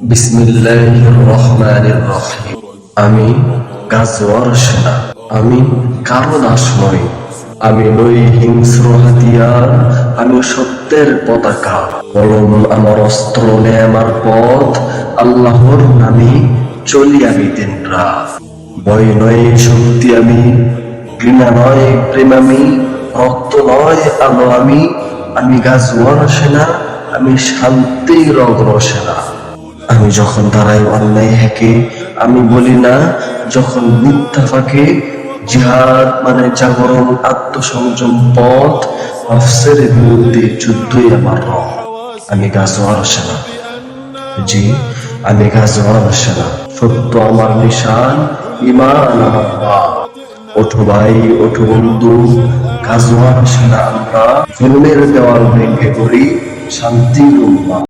বিসমিল্লাহির রহমানির রহিম। আমি গাজওয়ার সেনা, আমি কারো দাস নই, আমি নই হিংস্র হাতিয়ার, আমি সত্যের পতাকা। কলম আমার অস্ত্র, নে আমার পথ, আল্লাহর নামে চলি আমি দিন রাত। ভয় নয় শক্তি আমি, ঘৃণা নয় প্রেম আমি, রক্ত নয় আলো আমি, আমি গাজওয়ার সেনা, আমি শান্তির অগ্রসেনা। আমি যখন দাঁড়াই অন্যায় হেকে, আমি বলি না যখন মিথ্যা ফাঁকে, জিহাদ মানে জাগরণ, আত্মসংযম পথ, নফসের বিরুদ্ধে যুদ্ধই আমার রং। আমি গাজওয়ার সেনা, জি আমি গাজওয়ার সেনা। সত্য আমার নিশান, ঈমান আমার পথ। ওঠো ভাই ওঠো বন্ধু, গাজওয়ার সেনা আমরা, জুলুমের দেওয়াল ভেঙে করি শান্তির উম্মাহ।